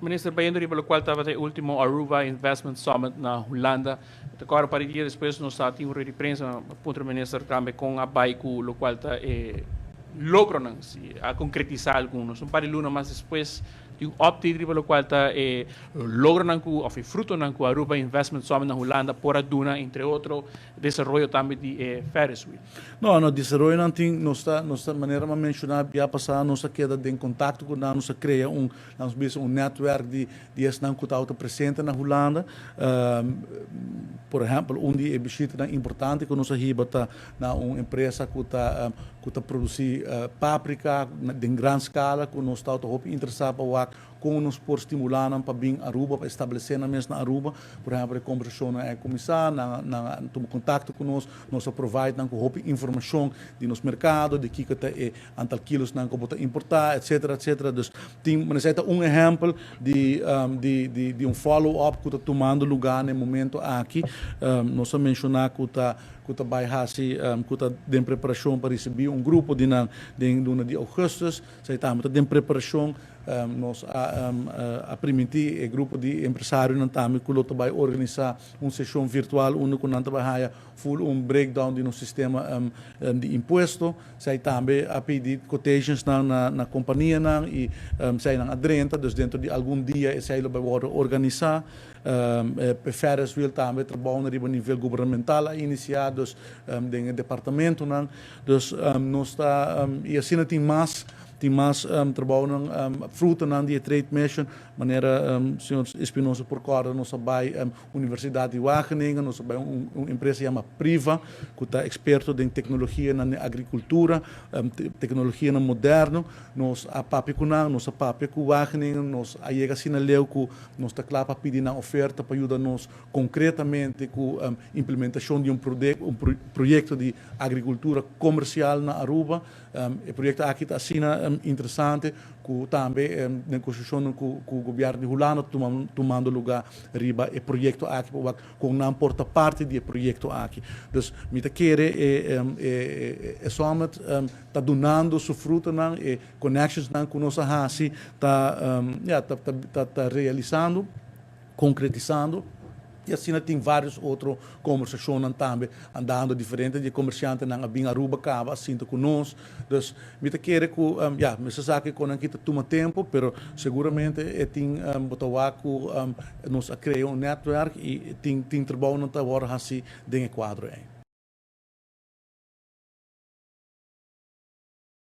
Minister, bem-vindo pelo qual estava o último Aruba Investment Summit na Holanda. Agora, para dia depois, nós está em de prensa, o Minister também com a Baiku, o qual está logran a concretizar algunos. Un par de lunas más después, de un opti pelo qual está logran o fruto na Aruba Investment Summit na Holanda por a Duna, entre outros, desenvolvimento também de Ferris Wheel. No desenvolvimento não tem, nossa maneira de mencionar, já passar, nossa queda em contato com nós, cria network de esse não que está presente na Holanda. Por exemplo, dia é visita importante que nós riba na uma empresa que está produzir páprica em grande escala, que nós está interessado para como nos por estimular para vir a Aruba, para estabelecer na mesma Aruba, por exemplo, a conversação com o comissário, tomar contato conosco, nós aproveitamos com informação de nos mercado, de que está antal quilos que pode importar, etc. Mas é exemplo de follow-up que está tomando lugar no momento aqui. Nós mencionar que está em preparação para receber grupo de augustus, está em preparação nós a permitir o grupo de empresários também que vai organizar uma sessão virtual onde nós vai full breakdown de nosso sistema de imposto, sai também a pedir quotations na companhia e sai na aderente, dus dentro de algum dia sai vai organizar Ferris Wheel também trabalha a nível governamental iniciados no departamento, dus nós está e assim tem mais trabalham fruto de trade mission, maneira senhor Espinosa por cora nossa vai Universidade de Wageningen, nossa vai uma empresa chama Priva, que está experto em tecnologia na agricultura, tecnologia na moderno, nós a papicunan, nossa papicu Wageningen, nós a chega assim leu que nós está claro para pedir na oferta para ajudar nós concretamente com implementação de um projeto de agricultura comercial na Aruba, o projeto aqui está assim interessante, que também na construção com o governo de Holanda tomando lugar riba o projeto aqui, com não porta parte do projeto aqui. Dus met keren summit está donando seu fruto e connections com nossa hasi está realizando, concretizando. E assim tem vários outros conversações também, andando diferente de comerciantes na Binga Aruba, acaba assim conosco. Então, me quer que, me sabe que não kita toma tempo, mas seguramente tem botar que nós criamos network e tem trabalho não está agora assim dentro do quadro aí.